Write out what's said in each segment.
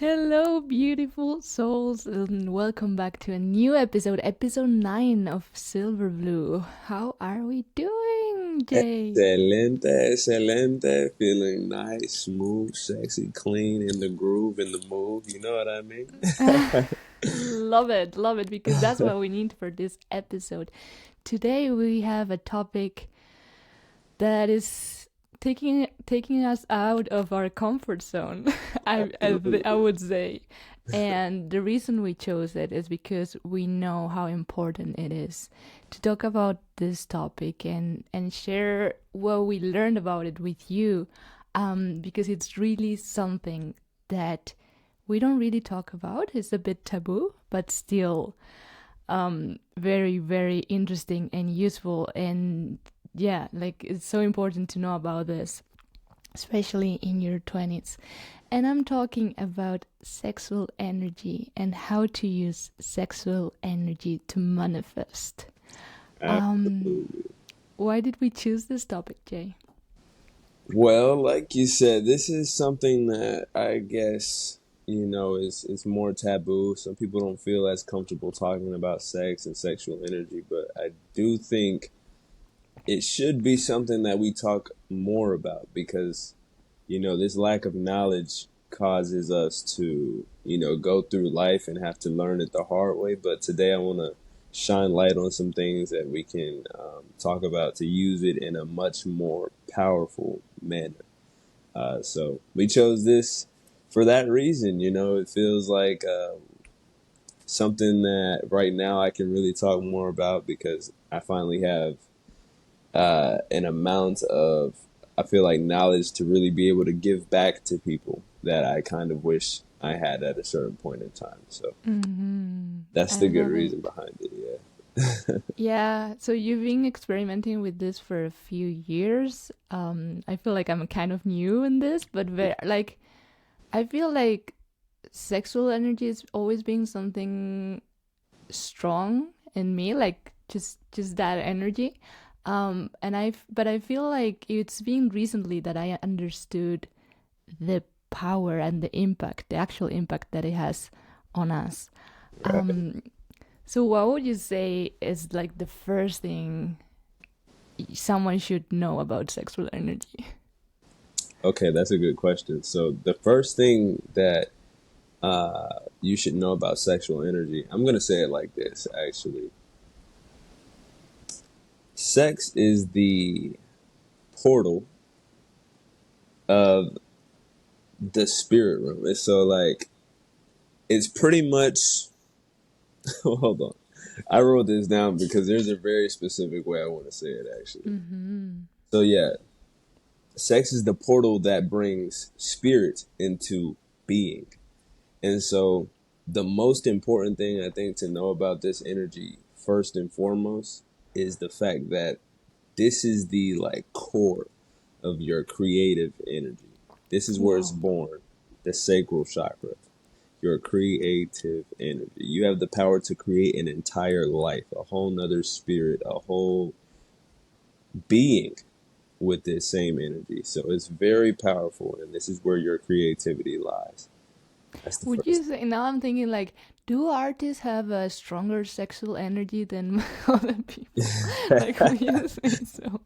Hello, beautiful souls, and welcome back to a new episode 9 of Silver Blue. How are we doing, Jay? Excelente, excelente. Feeling nice, smooth, sexy, clean, in the groove, in the move. You know what I mean? Love it, because that's what we need for this episode. Today we have a topic that is taking us out of our comfort zone. I would say, and the reason we chose it is because we know how important it is to talk about this topic and share what we learned about it with you, because it's really something that we don't really talk about. It's a bit taboo, but still very, very interesting and useful. And yeah, like it's so important to know about this, especially in your 20s. And I'm talking about sexual energy and how to use sexual energy to manifest. Um, Absolutely. why did we choose this topic, Jay? Well, like you said, this is something that I guess, is more taboo. Some people don't feel as comfortable talking about sex and sexual energy, but I do think it should be something that we talk more about because this lack of knowledge causes us to, go through life and have to learn it the hard way. But today I want to shine light on some things that we can talk about to use it in a much more powerful manner. So we chose this for that reason. It feels like something that right now I can really talk more about because I finally have an amount of, I feel like, knowledge to really be able to give back to people that I kind of wish I had at a certain point in time. So that's I the good love reason it. behind it. Yeah. Yeah, so you've been experimenting with this for a few years. I feel like I'm kind of new in this, but like I feel like sexual energy has always been something strong in me, like just that energy. And I feel like it's been recently that I understood the power and the impact, the actual impact that it has on us. Right. Um, so what would you say is like the first thing someone should know about sexual energy? Okay, that's a good question. So the first thing that you should know about sexual energy, I'm gonna say it like this. Actually, sex is the portal of the spirit realm. It's so like it's pretty much. Hold on. I wrote this down because there's a very specific way I want to say it actually. Mm-hmm. So yeah, sex is the portal that brings spirit into being. And so the most important thing I think to know about this energy first and foremost is the fact that this is the like core of your creative energy. This is where it's Wow. born, the sacral chakra, your creative energy. You have the power to create an entire life, a whole nother spirit, a whole being with this same energy. So it's very powerful, and this is where your creativity lies. That's the Would first you thing. say, now I'm thinking like, do artists have a stronger sexual energy than other people? Like, would you say so?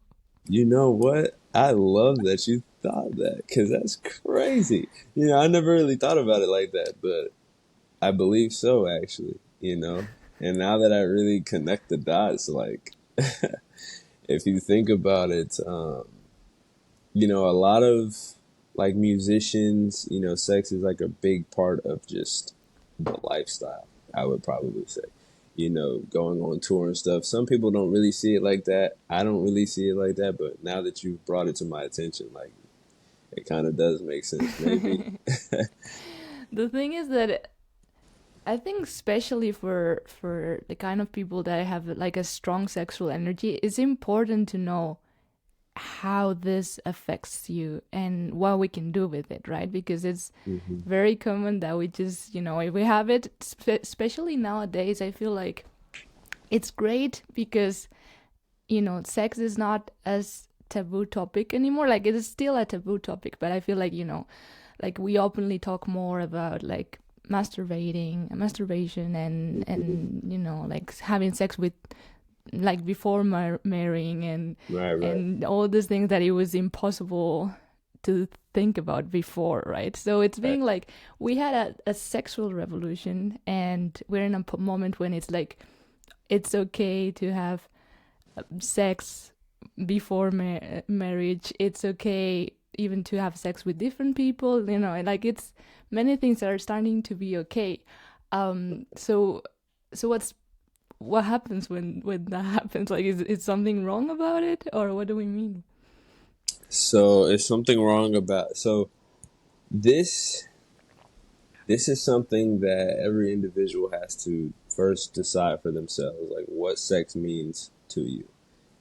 You know what? I love that you thought that because that's crazy. I never really thought about it like that, but I believe so, actually. And now that I really connect the dots, like, if you think about it, a lot of like musicians, sex is like a big part of just the lifestyle, I would probably say. Going on tour and stuff. Some people don't really see it like that. I don't really see it like that, but now that you've brought it to my attention, like it kind of does make sense, maybe. The thing is that I think especially for the kind of people that have like a strong sexual energy, it's important to know how this affects you and what we can do with it, right? Because it's Hmm. very common that we just, if we have it, especially nowadays, I feel like it's great because, sex is not as taboo topic anymore. Like it is still a taboo topic, but I feel like, like we openly talk more about like masturbation and you know, like having sex with like before marrying Right. and all these things that it was impossible to think about before, right? So it's Right. being like we had a sexual revolution, and we're in a moment when it's like it's okay to have sex before marriage. It's okay even to have sex with different people, you know, and like it's many things that are starting to be okay. So what happens when that happens? Like, is something wrong about it, or what do we mean? So is something wrong about this this is something that every individual has to first decide for themselves, like what sex means to you.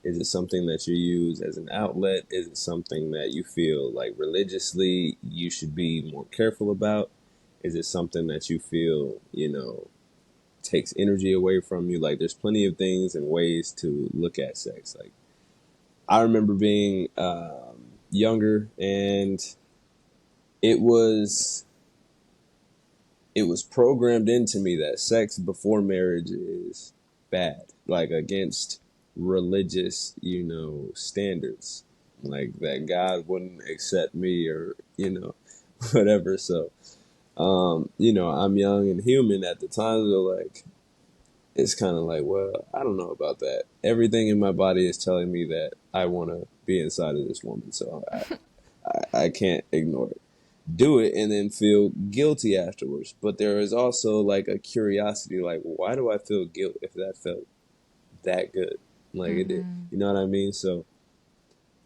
Is it something that you use as an outlet? Is it something that you feel like religiously you should be more careful about? Is it something that you feel, takes energy away from you? Like, there's plenty of things and ways to look at sex. Like, I remember being younger, and it was it was programmed into me that sex before marriage is bad, like against religious, standards, like that God wouldn't accept me or, whatever. So, I'm young and human at the time. So like, it's kind of like, well, I don't know about that. Everything in my body is telling me that I want to be inside of this woman. So I can't ignore it. Do it and then feel guilty afterwards. But there is also like a curiosity, like, why do I feel guilt if that felt that good? Like it did. Mm-hmm. You know what I mean? So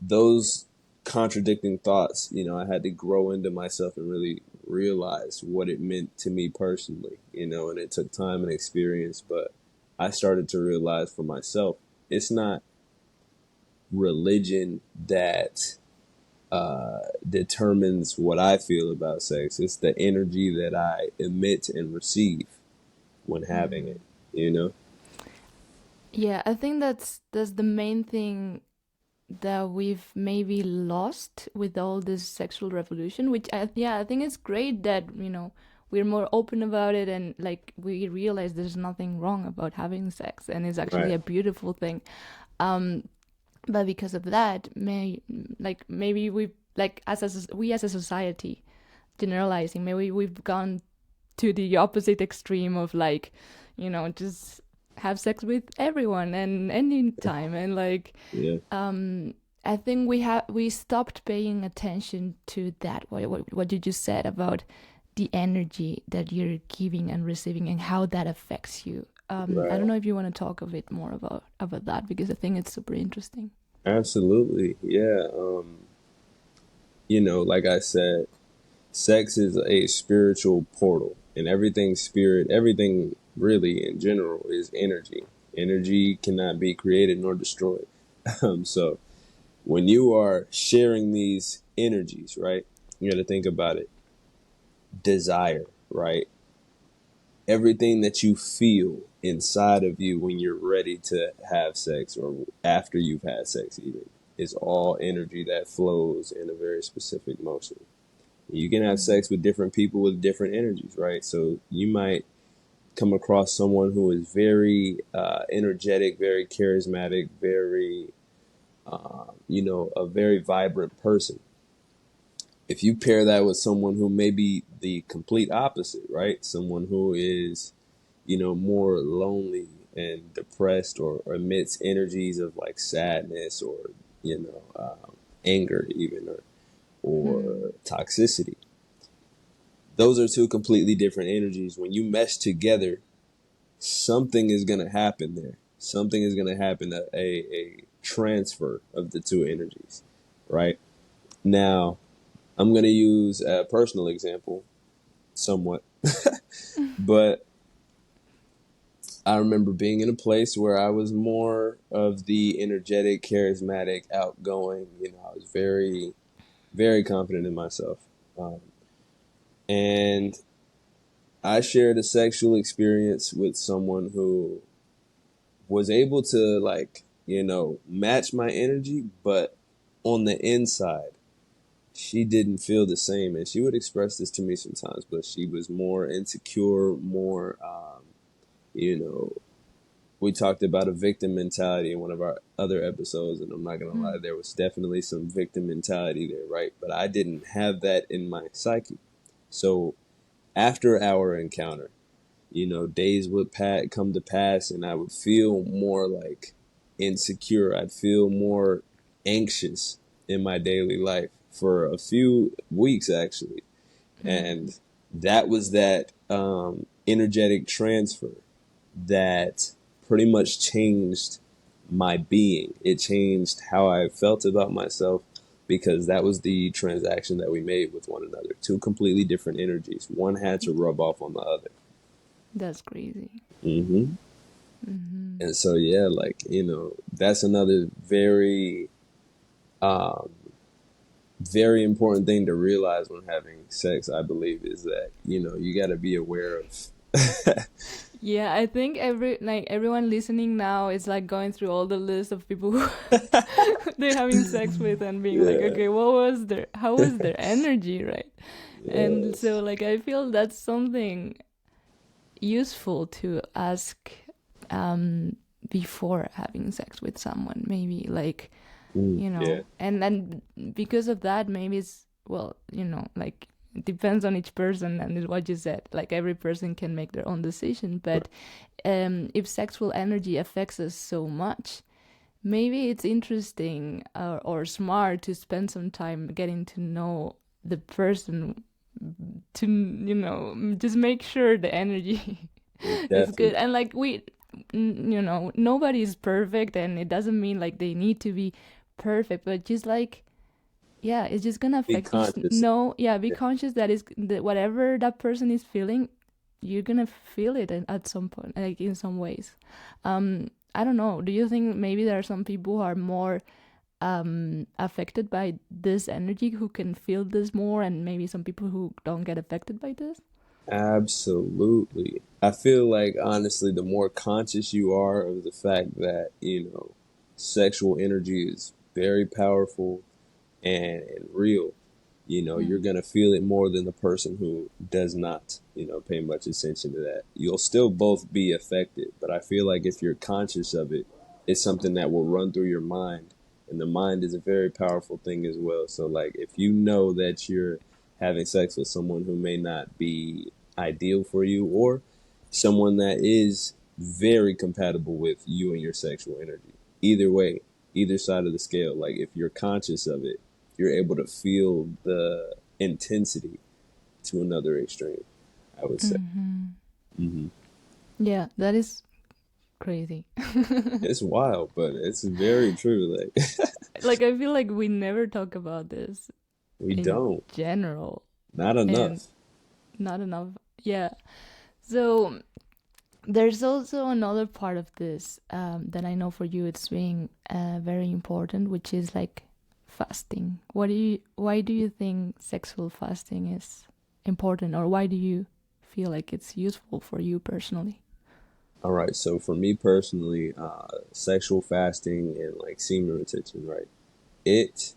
those contradicting thoughts, I had to grow into myself and really realize what it meant to me personally, and it took time and experience, but I started to realize for myself, it's not religion that determines what I feel about sex. It's the energy that I emit and receive when having Mm-hmm. it, you know? Yeah, I think that's the main thing that we've maybe lost with all this sexual revolution. Which I think it's great that we're more open about it, and like we realize there's nothing wrong about having sex, and it's actually Right, a beautiful thing. Um, but because of that, maybe we like we as a society generalizing, maybe we've gone to the opposite extreme of like, just have sex with everyone and any time, and like yeah, um I think we stopped paying attention to that, what you just said about the energy that you're giving and receiving and how that affects you. I right. don't know if you want to talk a bit more about that, because I think it's super interesting. Absolutely, yeah. Like I said, sex is a spiritual portal, and everything spirit, everything really in general is energy. Energy cannot be created nor destroyed. So when you are sharing these energies, right, you got to think about it. Desire, right? Everything that you feel inside of you when you're ready to have sex or after you've had sex, even, is all energy that flows in a very specific motion. You can have Mm. sex with different people with different energies, right? So you might come across someone who is very energetic, very charismatic, very, a very vibrant person. If you pair that with someone who may be the complete opposite, right? Someone who is, more lonely and depressed, or emits energies of like sadness or, anger even, Mm. or toxicity. Those are two completely different energies. When you mesh together, something is going to happen there. Something is going to happen, a transfer of the two energies, right? Now, I'm going to use a personal example somewhat, but I remember being in a place where I was more of the energetic, charismatic, outgoing. I was very, very confident in myself. And I shared a sexual experience with someone who was able to, like, match my energy, but on the inside, she didn't feel the same, and she would express this to me sometimes, but she was more insecure, more, you know, we talked about a victim mentality in one of our other episodes, and I'm not gonna lie, Mm. there was definitely some victim mentality there, right? But I didn't have that in my psyche. So after our encounter, days would come to pass, and I would feel more like insecure. I'd feel more anxious in my daily life for a few weeks, actually. Mm. And that was that energetic transfer that pretty much changed my being. It changed how I felt about myself because that was the transaction that we made with one another. Two completely different energies. One had to rub off on the other. That's crazy. hmm Hmm. And so, yeah, like, that's another very, um, very important thing to realize when having sex, I believe, is that, you got to be aware of. Yeah, I think everyone listening now is like going through all the list of people who they're having sex with and being like, Yeah. okay, what was their how was their energy, right? And so Yes. like I feel that's something useful to ask um before having sex with someone, maybe like, Yeah. and then because of that, maybe it's, well, like it depends on each person, and it's what you said, like every person can make their own decision, but if sexual energy affects us so much, maybe it's interesting, or smart to spend some time getting to know the person, to just make sure the energy is good. Definitely. And like nobody's perfect, and it doesn't mean like they need to be perfect, but just like, yeah, it's just gonna Be affect you. Just conscious. know, yeah, be Yeah. conscious that is that whatever that person is feeling, you're gonna feel it at some point, like in some ways. I don't know, do you think maybe there are some people who are more affected by this energy, who can feel this more, and maybe some people who don't get affected by this? Absolutely. I feel like honestly, the more conscious you are of the fact that, sexual energy is very powerful and real, you're Mm. going to feel it more than the person who does not, pay much attention to that. You'll still both be affected, but I feel like if you're conscious of it, it's something that will run through your mind. And the mind is a very powerful thing as well. So, like, if you know that you're having sex with someone who may not be ideal for you, or someone that is very compatible with you and your sexual energy, either way, either side of the scale, like, if you're conscious of it, you're able to feel the intensity to another extreme, I would say. Hmm. hmm Yeah, that is crazy. It's wild, but it's very true. Like, Like I feel like we never talk about this we in don't. general, Not and enough. not enough. Yeah. So there's also another part of this, that I know for you it's being very important, which is like fasting. Why do you think sexual fasting is important, or why do you feel like it's useful for you personally? All right. So, for me personally, sexual fasting and like semen retention, right? It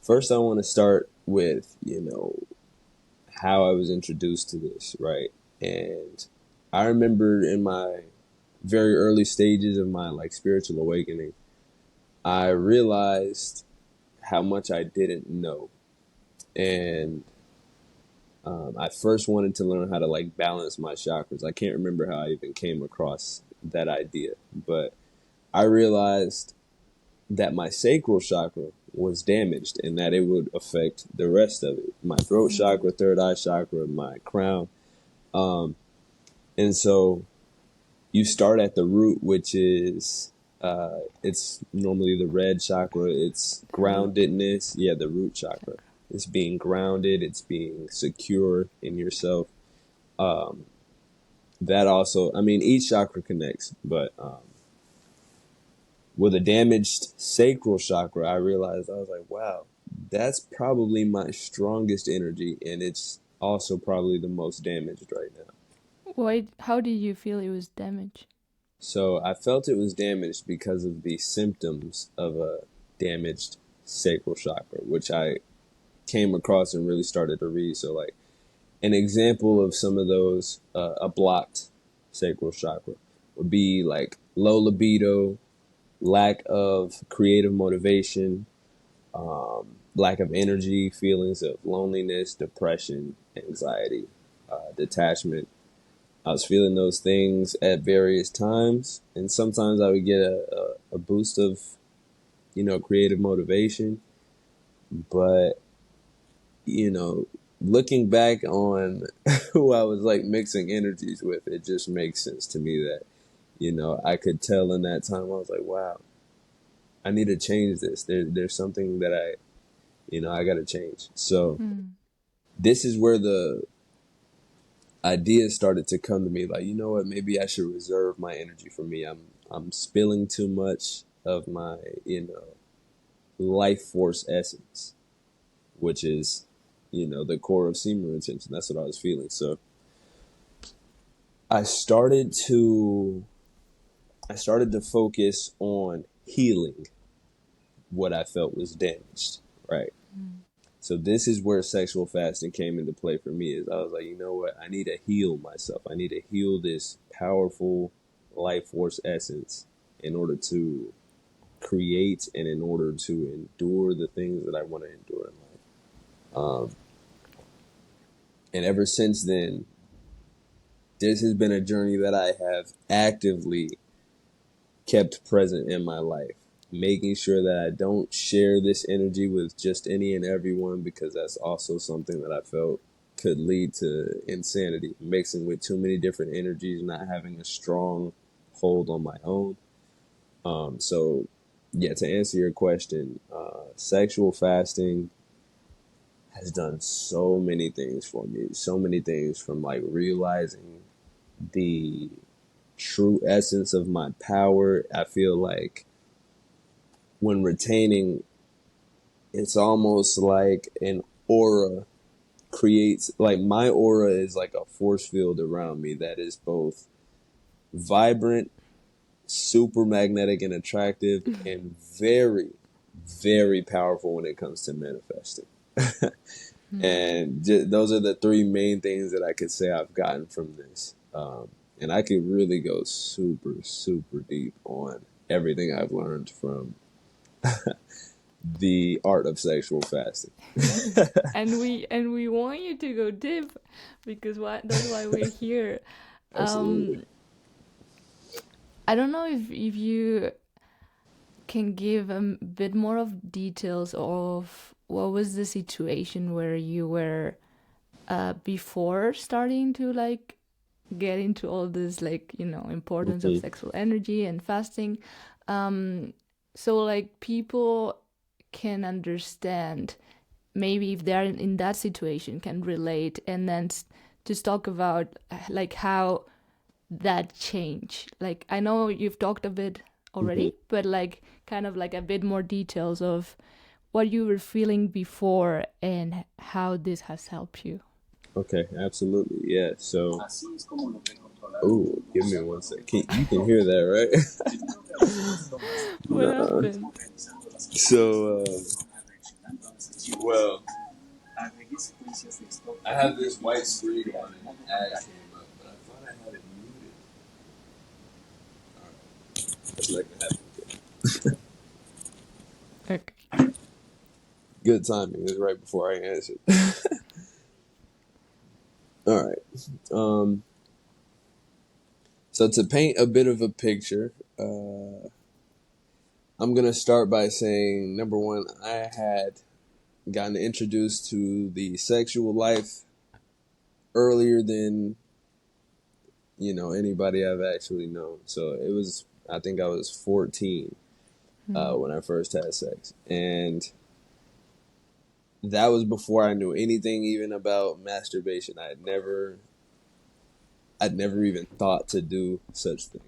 First, I want to start with, how I was introduced to this, right? And I remember in my very early stages of my like spiritual awakening, I realized how much I didn't know. And I first wanted to learn how to like balance my chakras. I can't remember how I even came across that idea, but I realized that my sacral chakra was damaged and that it would affect the rest of it. My throat Mm. chakra, third eye chakra, my crown. Um, and so you start at the root, which is it's normally the red chakra. It's The root groundedness. Yeah, the root chakra. chakra. It's being grounded. It's being secure in yourself. Um, that also, I mean, each chakra connects, but with a damaged sacral chakra, I realized I was like, wow, that's probably my strongest energy, and it's also probably the most damaged right now. Why? How did you feel it was damaged? So I felt it was damaged because of the symptoms of a damaged sacral chakra, which I came across and really started to read. So like an example of some of those, a blocked sacral chakra would be like low libido, lack of creative motivation, lack of energy, feelings of loneliness, depression, anxiety, detachment. I was feeling those things at various times, and sometimes I would get a boost of, creative motivation. But, looking back on who I was like mixing energies with, it just makes sense to me that, I could tell in that time, I was like, wow, I need to change this. There's something that I got to change. So this is where the ideas started to come to me, like, you know what, maybe I should reserve my energy for me. I'm spilling too much of my, life force essence, which is, the core of semen retention. That's what I was feeling. So I started to focus on healing what I felt was damaged, right? So this is where sexual fasting came into play for me. Is I was like, you know what? I need to heal myself. I need to heal this powerful life force essence in order to create and in order to endure the things that I want to endure in life. And ever since then, this has been a journey that I have actively kept present in my life, making sure that I don't share this energy with just any and everyone, because that's also something that I felt could lead to insanity, mixing with too many different energies, not having a strong hold on my own. So yeah, to answer your question, sexual fasting has done so many things for me. So many things, from like realizing the true essence of my power. I feel like when retaining, it's almost like an aura creates, like my aura is like a force field around me that is both vibrant, super magnetic and attractive, and very, very powerful when it comes to manifesting. And those are the three main things that I could say I've gotten from this. And I could really go super, super deep on everything I've learned from the art of sexual fasting. and we want you to go deep, because that's why we're here. Absolutely. I don't know if you can give a bit more of details of what was the situation where you were before starting to like get into all this, like, importance of sexual energy and fasting, so like people can understand, maybe if they're in that situation, can relate, and then just talk about like how that change. Like, I know you've talked a bit already, but like kind of like a bit more details of what you were feeling before and how this has helped you. Okay, absolutely. Yeah. So, oh, give me one sec. You can hear that, right? What happened? So, well, I have this white screen on and an ad came up, but I thought I had it muted. Alright, let's make it happen. Okay. Good timing. It was right before I answered. All right. So to paint a bit of a picture, I'm going to start by saying, number one, I had gotten introduced to the sexual life earlier than, anybody I've actually known. So I think I was 14 when I first had sex. And that was before I knew anything even about masturbation. I'd never even thought to do such thing.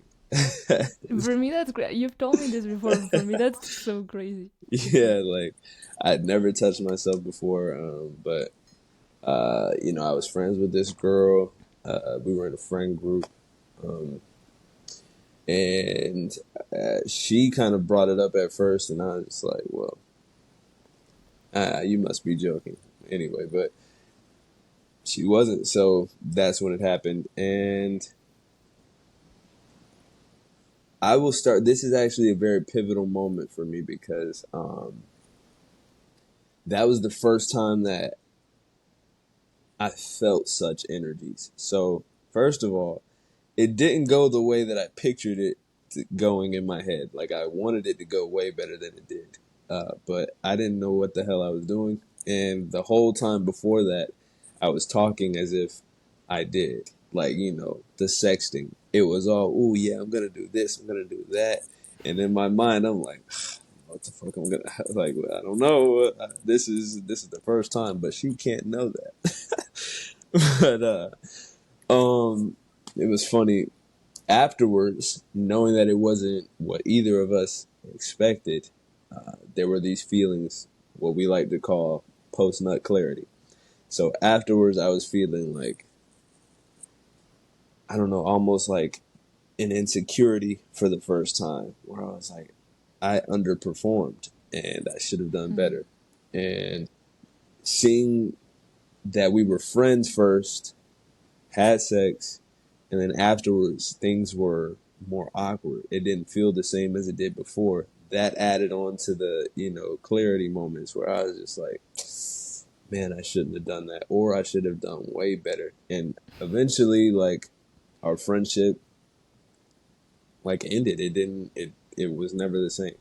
For me, that's great. You've told me this before, but for me, that's so crazy. Yeah, like I'd never touched myself before, but I was friends with this girl. We were in a friend group, and she kind of brought it up at first, and I was just like, "Well, you must be joking." anyway, but she wasn't. So that's when it happened. And I will start. This is actually a very pivotal moment for me because that was the first time that I felt such energies. So, first of all, it didn't go the way that I pictured it going in my head. Like, I wanted it to go way better than it did. But I didn't know what the hell I was doing. And the whole time before that, I was talking as if I did. Like, the sexting. It was all, ooh, yeah, I'm going to do this, I'm going to do that. And in my mind, I'm like, what the fuck I'm going to, like, I don't know. This is the first time, but she can't know that. But, it was funny afterwards, knowing that it wasn't what either of us expected. There were these feelings, what we like to call post-nut clarity. So afterwards, I was feeling like, I don't know, almost like an insecurity for the first time, where I was like, I underperformed and I should have done better. And seeing that we were friends first, had sex, and then afterwards things were more awkward. It didn't feel the same as it did before. That added on to the, clarity moments where I was just like, man, I shouldn't have done that, or I should have done way better. And eventually, like, our friendship, like, ended. It was never the same.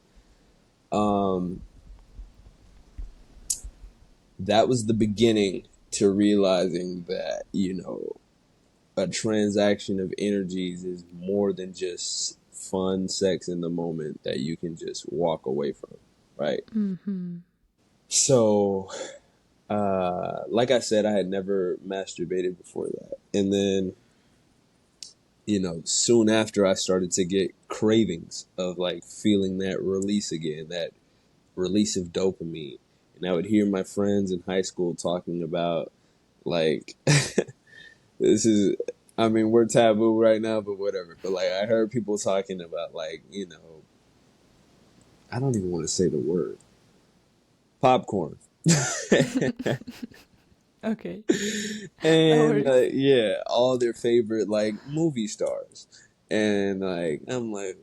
That was the beginning to realizing that, a transaction of energies is more than just fun sex in the moment that you can just walk away from, right? Mm-hmm. So, like I said, I had never masturbated before that. And then, soon after, I started to get cravings of, like, feeling that release again, that release of dopamine. And I would hear my friends in high school talking about, like, this is, I mean, we're taboo right now, but whatever. But, like, I heard people talking about, like, I don't even want to say the word. Popcorn. Okay. That And, works. yeah, all their favorite, like, movie stars. And, like, I'm like,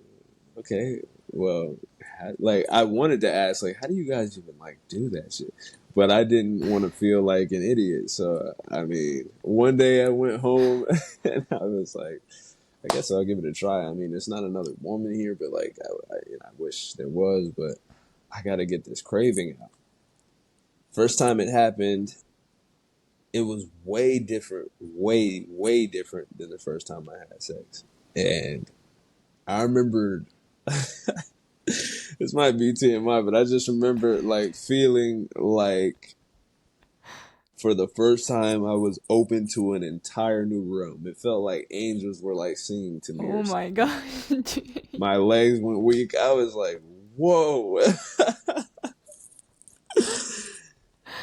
okay, well, like, I wanted to ask, like, how do you guys even, like, do that shit? But I didn't want to feel like an idiot. So, I mean, one day I went home and I was like, I guess I'll give it a try. I mean, there's not another woman here, but, like, I wish there was, but I got to get this craving out. First time it happened, it was way different, way different than the first time I had sex. And I remembered, this might be TMI, but I just remember, like, feeling like for the first time I was open to an entire new realm. It felt like angels were, like, singing to me Oh or my something. gosh. My legs went weak. I was like, whoa.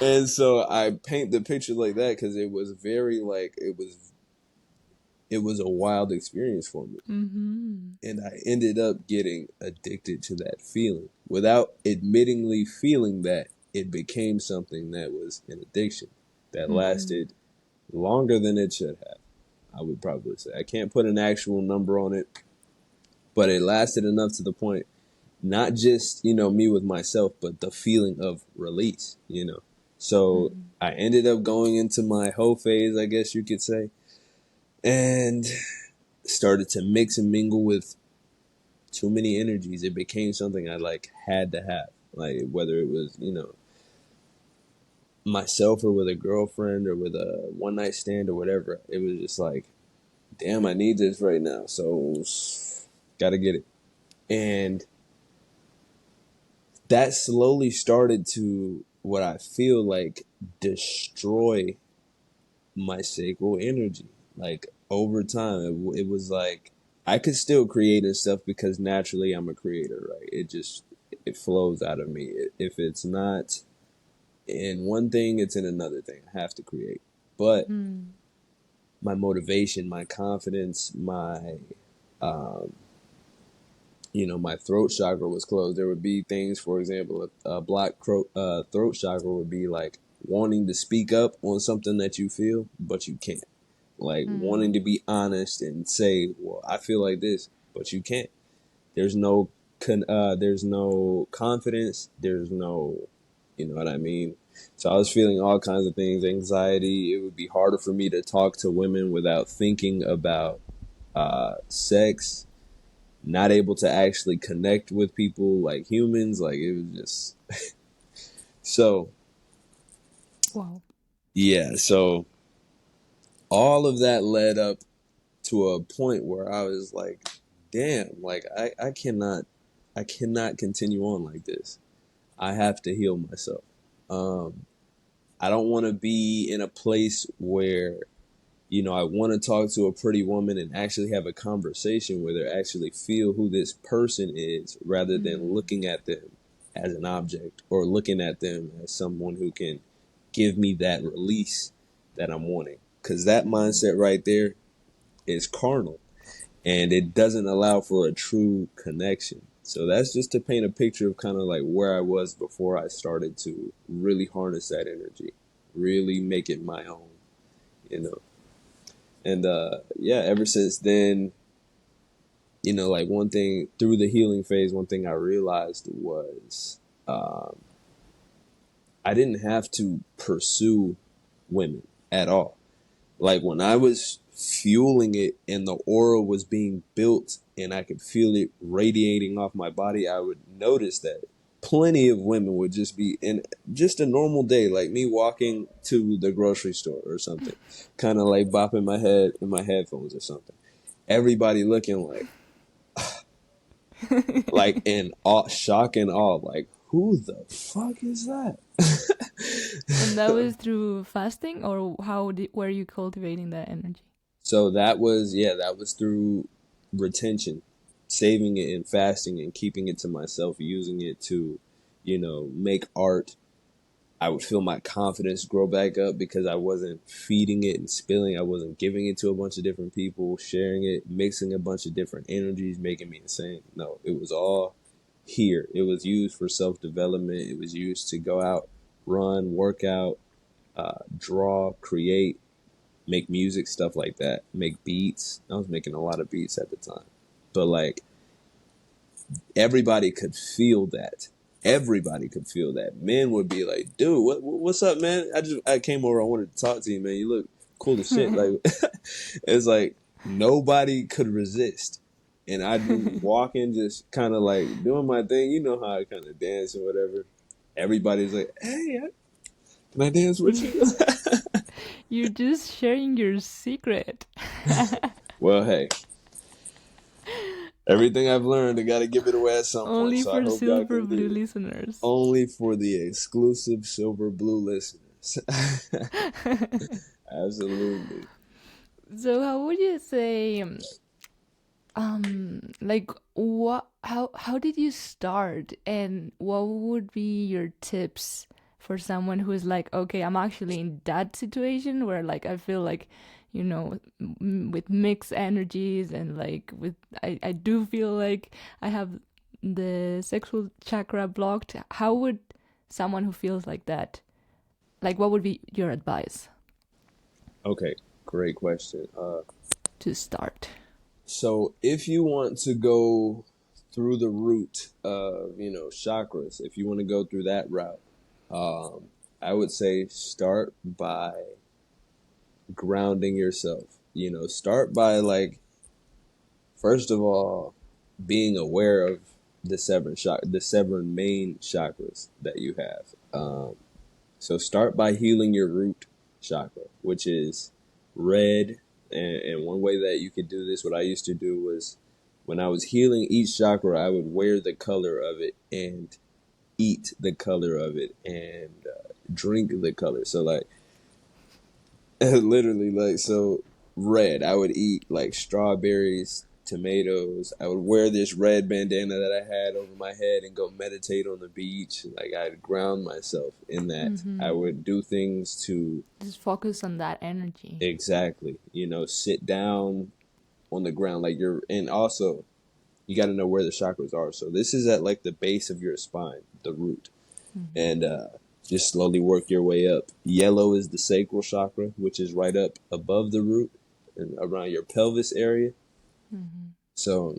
And so I paint the picture like that because it was very, like, it was a wild experience for me. Mm-hmm. And I ended up getting addicted to that feeling. Without admittingly feeling that, it became something that was an addiction that Mm-hmm. lasted longer than it should have, I would probably say. I can't put an actual number on it, but it lasted enough to the point, not just, me with myself, but the feeling of release. So Mm-hmm. I ended up going into my hoe phase, I guess you could say, and started to mix and mingle with too many energies. It became something I, like, had to have, like, whether it was, myself or with a girlfriend or with a one night stand or whatever. It was just like, damn, I need this right now, so gotta get it. And that slowly started to, what I feel like, destroy my sacral energy. Like, over time, it was like I could still create and stuff because naturally I'm a creator, right? It flows out of me. If it's not in one thing, it's in another thing. I have to create. But Mm-hmm. my motivation, my confidence, um, my throat chakra was closed. There would be things, for example, a blocked throat chakra would be like wanting to speak up on something that you feel, but you can't. Like wanting to be honest and say, well, I feel like this, but you can't. There's no there's no confidence. There's no, you know what I mean? So I was feeling all kinds of things, anxiety. It would be harder for me to talk to women without thinking about sex, not able to actually connect with people like humans. Like it was just so Wow. yeah. So all of that led up to a point where I was like, damn, like I cannot continue on like this. I have to heal myself. I don't want to be in a place where, you know, I want to talk to a pretty woman and actually have a conversation with her, actually feel who this person is rather than looking at them as an object or looking at them as someone who can give me that release that I'm wanting. Because that mindset right there is carnal and it doesn't allow for a true connection. So that's just to paint a picture of kind of like where I was before I started to really harness that energy, really make it my own, you know. And yeah, ever since then, you know, like one thing through the healing phase, one thing I realized was I didn't have to pursue women at all. Like when I was fueling it and the aura was being built and I could feel it radiating off my body, I would notice that plenty of women would just be in just a normal day, like me walking to the grocery store or something, kind of like bopping my head in my headphones or something. Everybody looking like in awe, shock and awe, like who the fuck is that? And that was through fasting, or were you cultivating that energy? So that was, yeah, that was through retention, saving it and fasting and keeping it to myself, using it to, you know, make art. I would feel my confidence grow back up because I wasn't feeding it and spilling. I wasn't giving it to a bunch of different people, sharing it, mixing a bunch of different energies, making me insane. No, it was all here. It was used for self-development. It was used to go out, run, work out, draw, create, make music, stuff like that, make beats. I was making a lot of beats at the time. But like everybody could feel that. Everybody could feel that. Men would be like, dude, what's up, man? I came over, I wanted to talk to you, man. You look cool as shit. Like it's like nobody could resist. And I'd be walking, just kind of like doing my thing. You know how I kind of dance and whatever. Everybody's like, hey, can I dance with you? You're just sharing your secret. Well, hey, everything I've learned, I got to give it away at some point. Only So I for hope y'all Silver can do Blue it. listeners. Only for the exclusive Silver Blue listeners. Absolutely. So how would you say, like how did you start, and what would be your tips for someone who is like, okay, I'm actually in that situation where like I feel like, you know, with mixed energies, and like with I do feel like I have the sexual chakra blocked. How would someone who feels like that, like what would be your advice Okay, great question. to start? So if you want to go through the route of, you know, chakras, if you want to go through that route, I would say start by grounding yourself. You know, start by like, first of all, being aware of the seven main chakras that you have. So start by healing your root chakra, which is red. And one way that you could do this, what I used to do was when I was healing each chakra, I would wear the color of it and eat the color of it and drink the color. So like literally like, so red, I would eat like strawberries, tomatoes. I would wear this red bandana that I had over my head and go meditate on the beach. Like I'd ground myself in that. I would do things to Just focus on that energy. exactly, you know, sit down on the ground like you're, and also you got to know where the chakras are. So this is at like the base of your spine, the root. And just slowly work your way up. Yellow is the sacral chakra, which is right up above the root and around your pelvis area. Mm-hmm. So,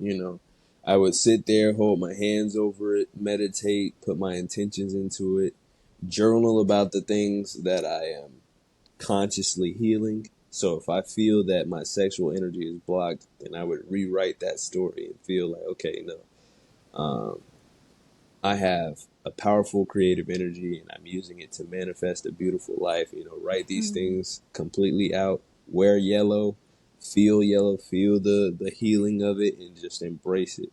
I would sit there, hold my hands over it, meditate, put my intentions into it, journal about the things that I am consciously healing. So if I feel that my sexual energy is blocked, then I would rewrite that story and feel like, okay, no, I have a powerful creative energy and I'm using it to manifest a beautiful life. Write these Mm-hmm. things completely out. Wear yellow, feel the healing of it, and just embrace it.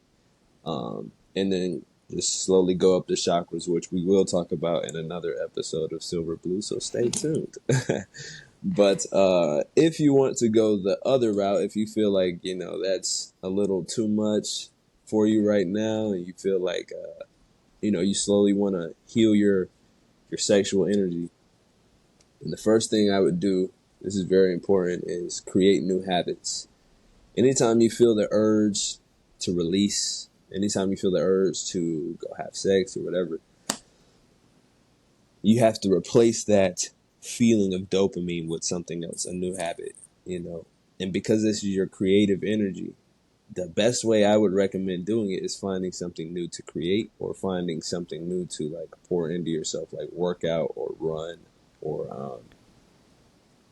And then just slowly go up the chakras, which we will talk about in another episode of Silver Blue. So stay tuned. But if you want to go the other route, if you feel like, that's a little too much for you right now, and you feel like, you slowly want to heal your sexual energy, and the first thing I would do, this is very important, is create new habits. Anytime you feel the urge to release, anytime you feel the urge to go have sex or whatever, you have to replace that feeling of dopamine with something else, a new habit. And because this is your creative energy, the best way I would recommend doing it is finding something new to create, or finding something new to like pour into yourself, like workout or run, or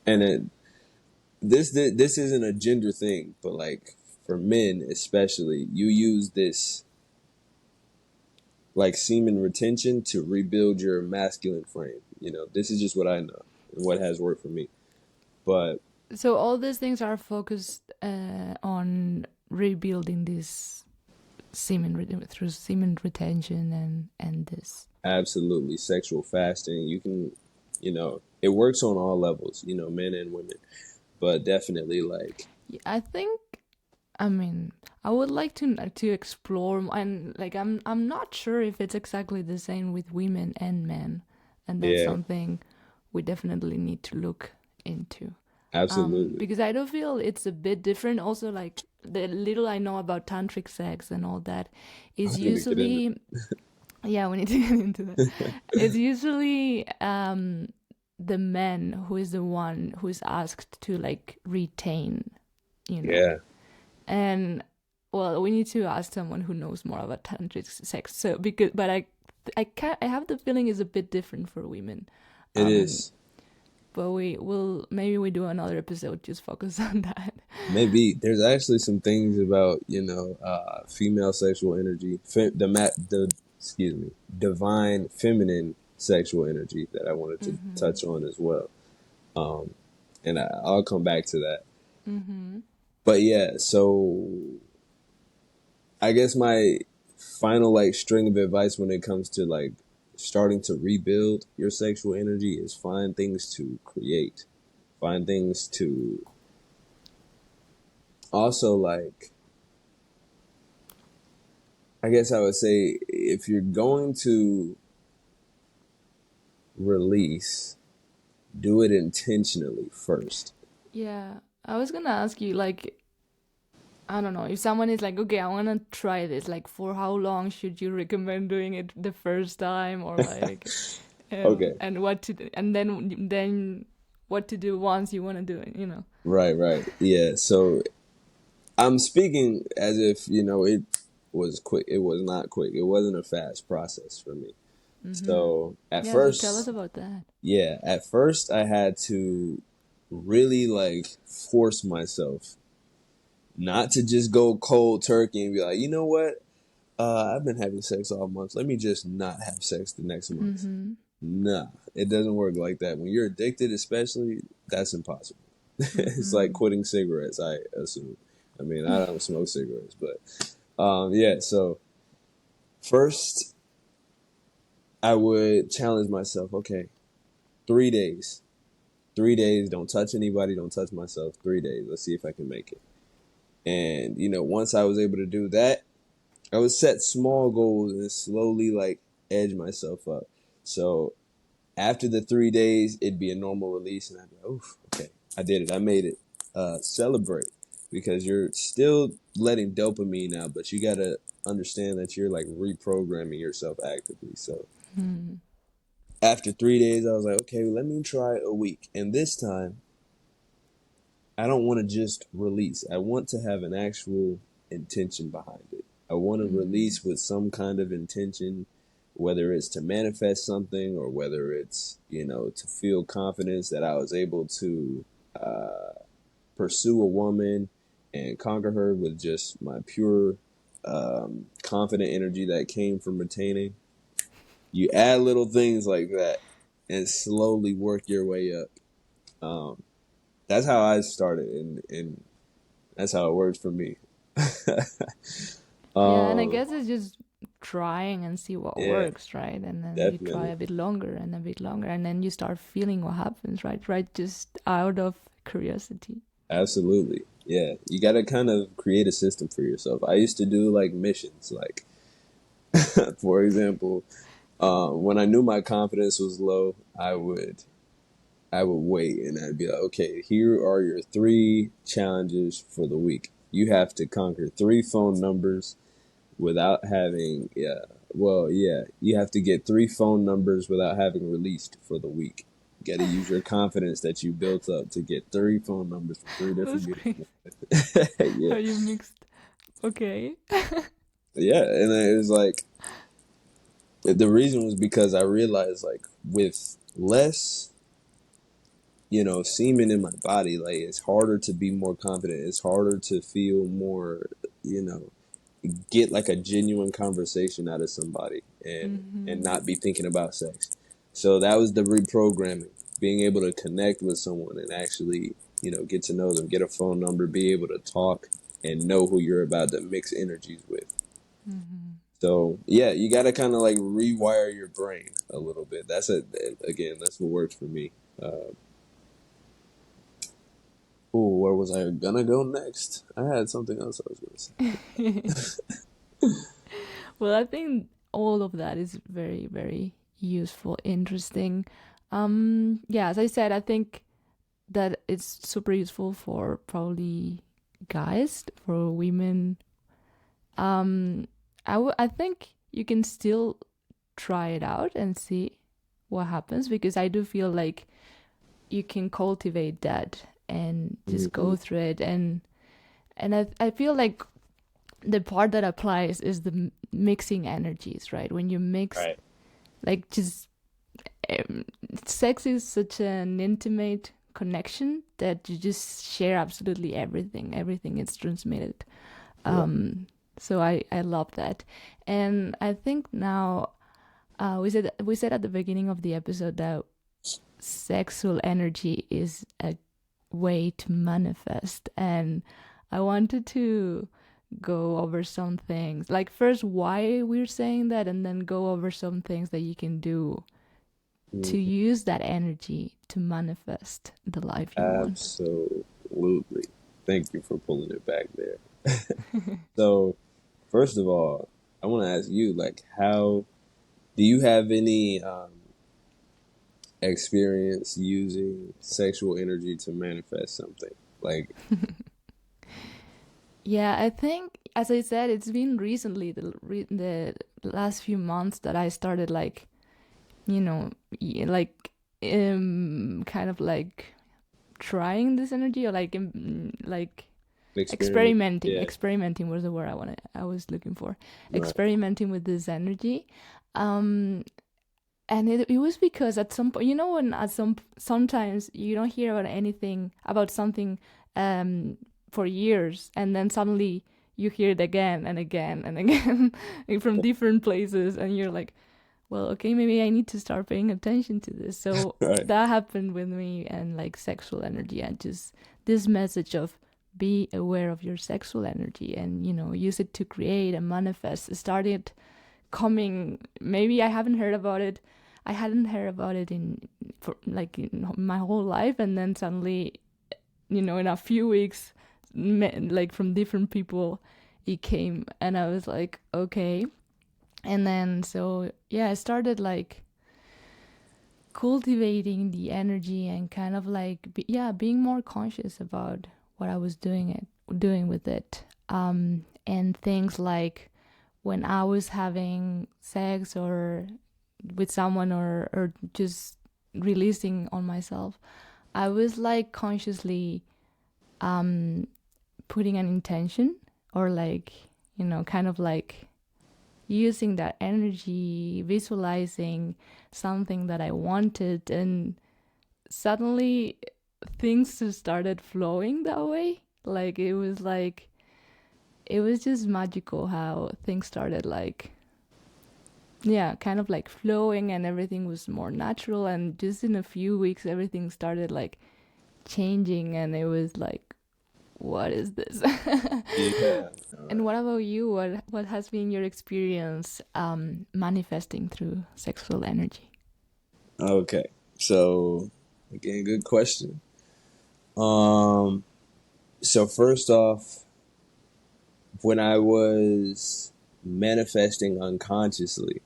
and then this isn't a gender thing, but like for men especially, you use this like semen retention to rebuild your masculine frame. This is just what I know and what has worked for me. But So all these things are focused on rebuilding this through semen retention and this. absolutely, sexual fasting, you can, it works on all levels, men and women, but definitely like, Yeah, I think. I mean, I would like to explore, and like I'm not sure if it's exactly the same with women and men, and that's yeah, something we definitely need to look into. absolutely. Because I do feel it's a bit different. Also, like the little I know about tantric sex and all that I is need to get into usually, yeah, we need to get into that. It's usually the man who is the one who is asked to like retain, you know. yeah, And well, we need to ask someone who knows more about tantric sex. So because, but I have the feeling it's a bit different for women. it Um, is. but we will maybe we do another episode just focus on that. Maybe there's actually some things about female sexual energy, the excuse me, divine feminine sexual energy that I wanted to Mm-hmm. touch on as well. Um, and I'll come back to that. Mm-hmm. But yeah, so I guess my final like string of advice when it comes to like starting to rebuild your sexual energy is find things to create, find things to also like, I guess I would say, if you're going to release, do it intentionally first. Yeah, I was gonna ask you like I don't know if someone is like okay I want to try this like for how long should you recommend doing it the first time or like Okay. and what to do and then what to do once you want to do it, you know. Right, right. Yeah. So I'm speaking as if, it was quick. It was not quick. It wasn't a fast process for me. Mm-hmm. So Yeah, so tell us about that. at first I had to really like force myself not to just go cold turkey and be like, you know what? I've been having sex all month. Let me just not have sex the next month. Mm-hmm. Nah, it doesn't work like that. When you're addicted, especially, that's impossible. It's like Mm-hmm. quitting cigarettes, I assume. I mean, I don't smoke cigarettes, but yeah. So first, I would challenge myself. Okay, 3 days. 3 days. Don't touch anybody. Don't touch myself. 3 days. Let's see if I can make it. And once I was able to do that, I would set small goals and slowly like edge myself up. So after the 3 days, it'd be a normal release, and I'd be like, oof, okay, I did it. I made it. Celebrate, because you're still letting dopamine out, but you gotta understand that you're like reprogramming yourself actively. So Mm-hmm. After 3 days, I was like, okay, let me try a week. And this time, I don't want to just release. I want to have an actual intention behind it. I want to Mm-hmm. release with some kind of intention, whether it's to manifest something or whether it's, to feel confidence that I was able to pursue a woman and conquer her with just my pure, confident energy that came from retaining. You add little things like that and slowly work your way up. Um, that's how I started, and that's how it works for me. Yeah, and I um, guess it's just trying and see what yeah, works, right? And then you try definitely, a bit longer and a bit longer, and then you start feeling what happens, right? Right, just out of curiosity. absolutely, yeah. You got to kind of create a system for yourself. I used to do like missions, like for example, when I knew my confidence was low, I would wait and I'd be like, okay, here are your 3 challenges for the week. You have to conquer 3 phone numbers without having, yeah, well, yeah, you have to get 3 phone numbers without having released for the week. You got to use your confidence that you built up to get 3 phone numbers from 3 different That's crazy. people. Yeah, How you mixed? Okay. yeah, and it was like the reason was because I realized like with less semen in my body, like it's harder to be more confident. It's harder to feel more, you know, get like a genuine conversation out of somebody and Mm-hmm. not be thinking about sex. So that was the reprogramming, being able to connect with someone and actually, get to know them, get a phone number, be able to talk and know who you're about to mix energies with. Mm-hmm. So yeah, you got to kind of like rewire your brain a little bit. Again, that's what works for me. Oh, where was I gonna go next? I had something else I was gonna say. Well, I think all of that is very, very useful, interesting. Yeah, as I said, I think that it's super useful for probably guys, for women. Um, I think you can still try it out and see what happens because I do feel like you can cultivate that and just Mm-hmm. go through it and I feel like the part that applies is the mixing energies, right? When you mix, Right. like, just um, sex is such an intimate connection that you just share absolutely everything. Everything is transmitted. Yeah. So I love that, and I think now we said at the beginning of the episode that sexual energy is a way to manifest, and I wanted to go over some things. Like, first, why we're saying that, and then go over some things that you can do to Mm-hmm. use that energy to manifest the life you want. Absolutely. Thank you for pulling it back there. So, first of all, I want to ask you, like, how do you have any experience using sexual energy to manifest something? Like, Yeah, I think, as I said, it's been recently, the last few months, that I started, like, you know, like, kind of like trying this energy, or like experiment? experimenting. Yeah. Experimenting was the word I was looking for. Right. Experimenting with this energy. Um, and it was because at some point, when sometimes you don't hear about anything about something um for years, and then suddenly you hear it again and again and again from different places, and you're like, well, okay, maybe I need to start paying attention to this. So Right. that happened with me, and like sexual energy, and just this message of be aware of your sexual energy, and use it to create and manifest. It started coming. Maybe I haven't heard about it. I hadn't heard about it in my whole life, and then suddenly, in a few weeks, like from different people, it came, and I was like, okay. And then, so yeah, I started like cultivating the energy, and kind of like being more conscious about what I was doing with it. And things like when I was having sex, or with someone, or just releasing on myself, I was like consciously putting an intention, or like, kind of like using that energy, visualizing something that I wanted, and suddenly things just started flowing that way. It was just magical how things started, like, yeah, kind of like flowing, and everything was more natural, and just in a few weeks everything started like changing, and it was like, what is this? Yeah. All And right. what about you? What has been your experience manifesting through sexual energy? Okay. So again, good question. Um, so first off, when I was manifesting unconsciously,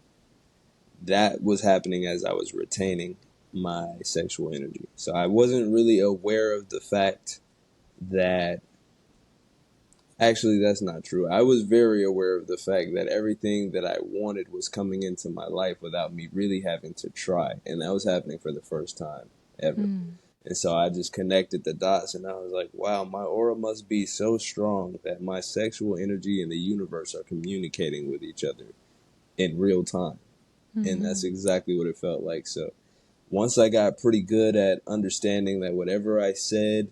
that was happening as I was retaining my sexual energy. So I wasn't really aware of the fact that actually that's not true. I was very aware of the fact that everything that I wanted was coming into my life without me really having to try. And that was happening for the first time ever. Mm. And so I just connected the dots and I was like, wow, my aura must be so strong that my sexual energy and the universe are communicating with each other in real time. And that's Mm-hmm. exactly what it felt like. So once I got pretty good at understanding that whatever I said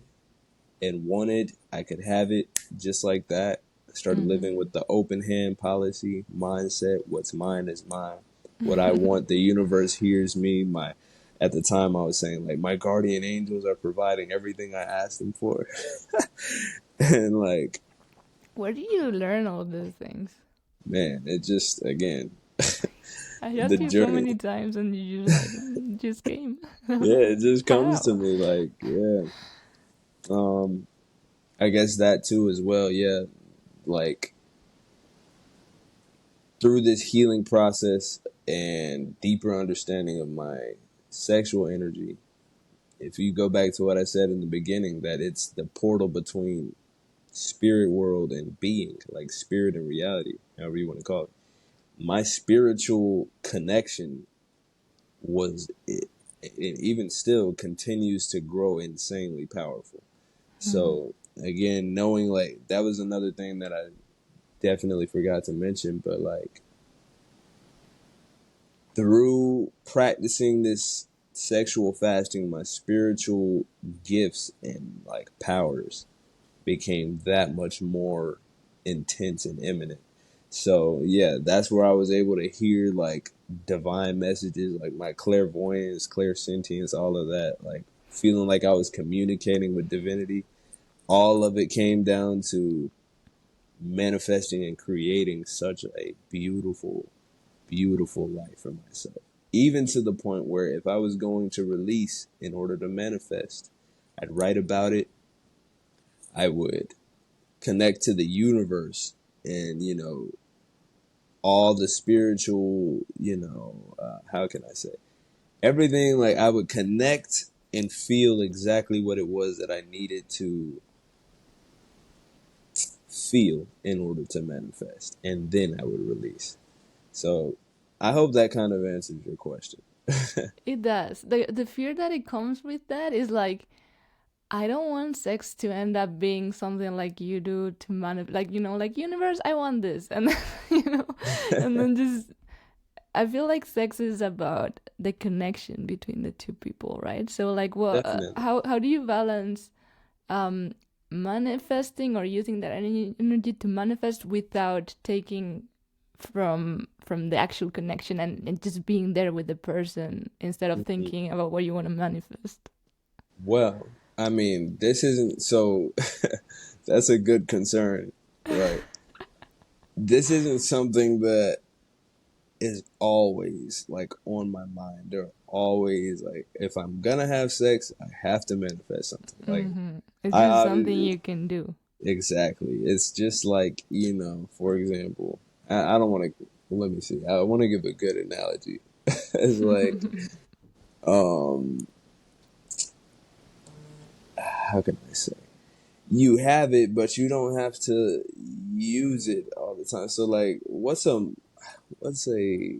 and wanted, I could have it just like that, I started living with the open hand policy mindset. What's mine is mine. What I Mm-hmm. want, the universe hears me. At the time I was saying like my guardian angels are providing everything I asked them for. And like, Where did you learn all these things? man, it just again I the asked you so journey. many times, and you just like just came. Yeah, it just comes to How? me like, yeah. Um, I guess that too as well. Yeah, like through this healing process and deeper understanding of my sexual energy. If you go back to what I said in the beginning, that it's the portal between spirit world and being, like spirit and reality, however you want to call it. My spiritual connection was it, and even still continues to grow insanely powerful. Hmm. So again, knowing like that was another thing that I definitely forgot to mention, but like through practicing this sexual fasting, my spiritual gifts and like powers became that much more intense and imminent. So yeah, that's where I was able to hear like divine messages, like my clairvoyance, clairsentience, all of that, like feeling like I was communicating with divinity. All of it came down to manifesting and creating such a beautiful life for myself. Even to the point where if I was going to release in order to manifest, I'd write about it. I would connect to the universe and, all the spiritual, how can I say? Everything, like I would connect and feel exactly what it was that I needed to feel in order to manifest. And then I would release. So I hope that kind of answers your question. It does. The fear that it comes with that is like, I don't want sex to end up being something like you do to manifest, like, like, universe, I want this, and then, and then just, I feel like sex is about the connection between the two people, right? So like, what, Definitely. how do you balance um manifesting, or using that energy to manifest without taking from the actual connection, and just being there with the person instead of Mhm. thinking about what you want to manifest? Well, I mean, this isn't so. That's a good concern, right? This isn't something that is always like on my mind. They're always like, if I'm gonna have sex, I have to manifest something. Like, It's I just something obviously, you can do. exactly. It's just like, for example, I don't want to, let me see. I want to give a good analogy. It's like, um, how can I say? You have it, but you don't have to use it all the time. So like, what's a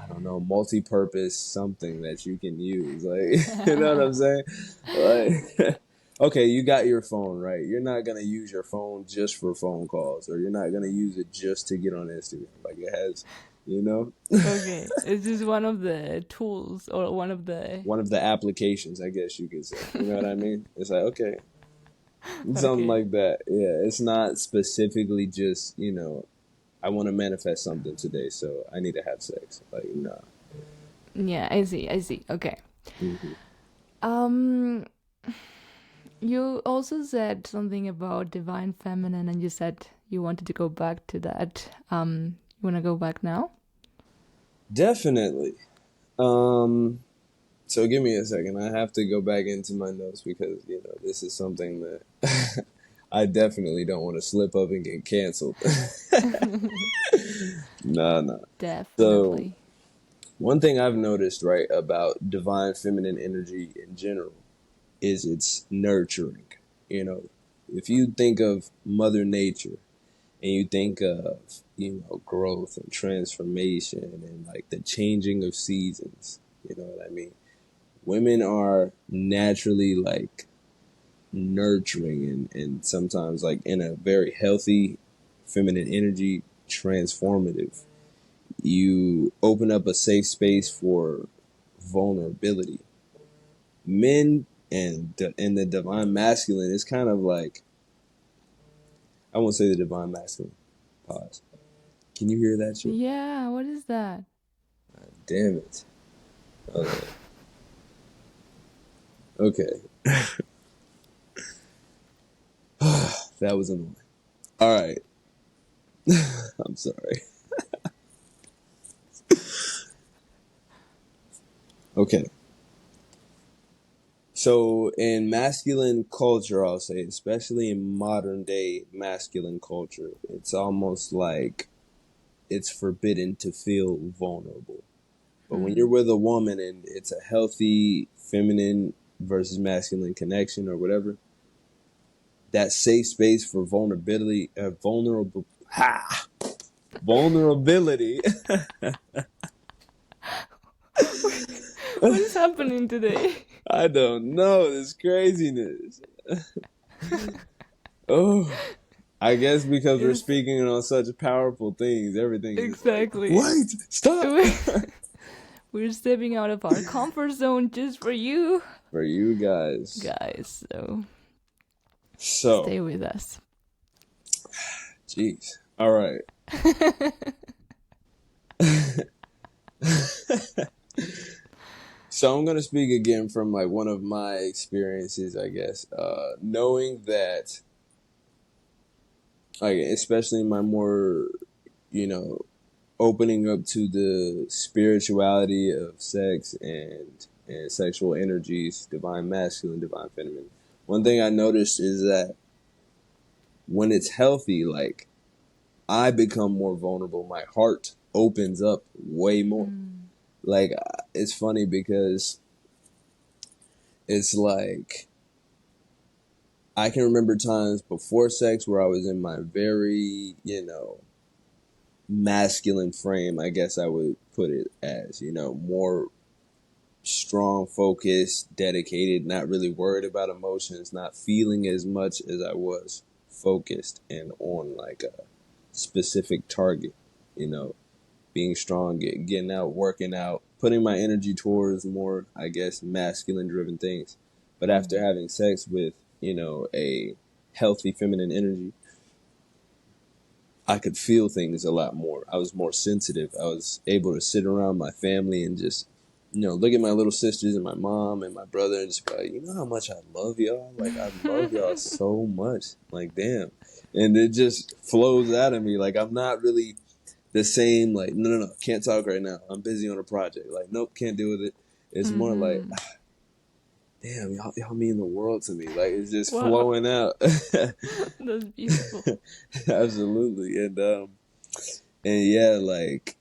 I don't know, multi-purpose something that you can use. Like, you know what I'm saying? Like, okay, you got your phone, right? You're not gonna use your phone just for phone calls, or you're not gonna use it just to get on Instagram. Like it has, you know, Okay, it's just one of the tools or one of the. one of the applications, I guess you could say. You know what I mean? It's like, okay, something Okay. like that. Yeah, it's not specifically just, I want to manifest something today, so I need to have sex. Like, nah. Yeah, I see. I see. Okay. Hmm. Um, you also said something about divine feminine, and you said you wanted to go back to that. You want to go back now? Definitely. So give me a second. I have to go back into my notes because, this is something that I definitely don't want to slip up and get canceled. Nah, nah. So Definitely. one thing I've noticed, right, about divine feminine energy in general is it's nurturing. You know, if you think of Mother Nature and you think of, growth and transformation and like the changing of seasons, you know what I mean? Women are naturally like nurturing and sometimes like in a very healthy feminine energy, transformative. You open up a safe space for vulnerability. Men and the divine masculine is kind of like, I won't say the divine masculine. Pause. Can you hear that shit? Yeah, what is that? Damn it. Okay. That was annoying. All right. I'm sorry. Okay. So in masculine culture, I'll say, especially in modern day masculine culture, it's almost like it's forbidden to feel vulnerable. But when you're with a woman and it's a healthy feminine versus masculine connection or whatever, that safe space for vulnerability. What is happening today? I don't know this craziness. Oh, I guess because we're Is speaking on such powerful things, everything is like, exactly. wait, stop. We're stepping out of our comfort zone just for you For you guys. guys. So So, stay with us. jeez. All right. So I'm gonna speak again from like one of my experiences, I guess. Knowing that, like, especially my more, you know, opening up to the spirituality of sex and sexual energies, divine masculine, divine feminine. One thing I noticed is that when it's healthy, like I become more vulnerable. My heart opens up way more. Like it's funny because it's like I can remember times before sex where I was in my very, masculine frame, I guess I would put it as, more strong, focused, dedicated, not really worried about emotions, not feeling as much as I was focused and on like a specific target, you know, being strong, getting out, working out, putting my energy towards more, I guess, masculine driven things. But after having sex with, a healthy feminine energy, I could feel things a lot more. I was more sensitive. I was able to sit around my family and just, look at my little sisters and my mom and my brother and just be like, you know how much I love y'all? Like, I love y'all so much. Like, damn. And it just flows out of me. Like, I'm not really the same, like, no, can't talk right now. I'm busy on a project. Like, nope, can't deal with it. It's more like, damn, y'all mean the world to me. Like, it's just Wow, flowing out. that's beautiful. Absolutely. And yeah, like,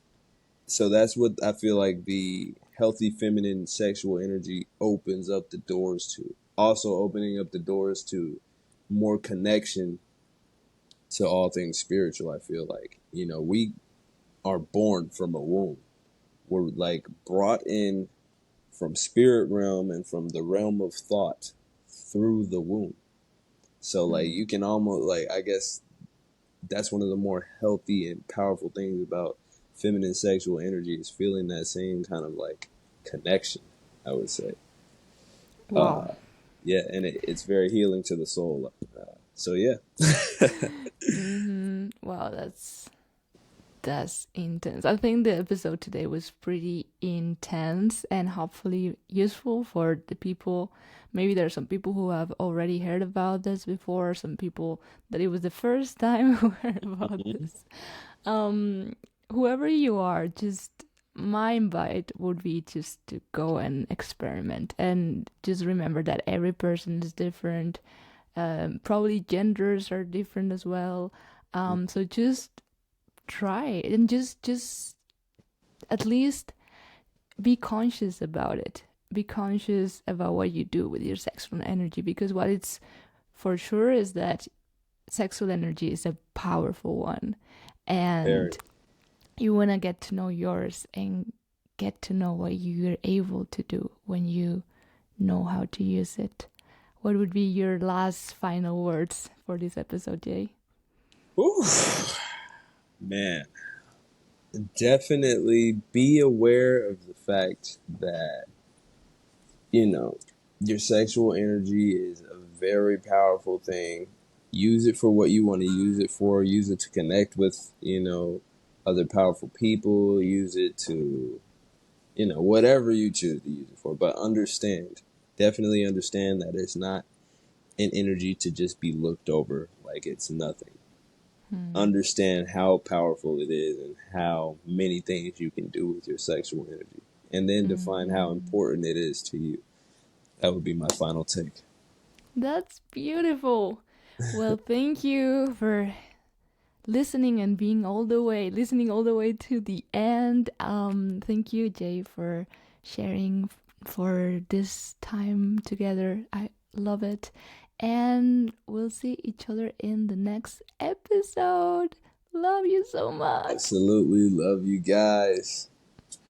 so that's what I feel like the healthy feminine sexual energy opens up the doors to. Also opening up the doors to more connection to all things spiritual. I feel like, we are born from a womb. were like brought in from spirit realm and from the realm of thought through the womb. So like you can almost like, I guess that's one of the more healthy and powerful things about feminine sexual energy, is feeling that same kind of like connection, I would say. Wow. Yeah, and it's very healing to the soul. So yeah. Wow, that's intense. I think the episode today was pretty intense and hopefully useful for the people. Maybe there are some people who have already heard about this before, some people that it was the first time who heard about this. Um, Whoever you are, just my invite would be just to go and experiment and just remember that every person is different. Probably genders are different as well. So just try it and just at least be conscious about it. Be conscious about what you do with your sexual energy, because what it's for sure is that sexual energy is a powerful one, Very. and you want to get to know yours and get to know what you're able to do when you know how to use it. What would be your last final words for this episode, Jay? Whew. Man, definitely be aware of the fact that, you know, your sexual energy is a very powerful thing. Use it for what you want to use it for. Use it to connect with, other powerful people. Use it to, whatever you choose to use it for. But definitely understand that it's not an energy to just be looked over like it's nothing. Understand how powerful it is and how many things you can do with your sexual energy. And then define how important it is to you. That would be my final take. That's beautiful. Well, thank you for listening all the way to the end. Thank you, Jay, for sharing for this time together. I love it. And we'll see each other in the next episode. Love you so much. Absolutely love you guys.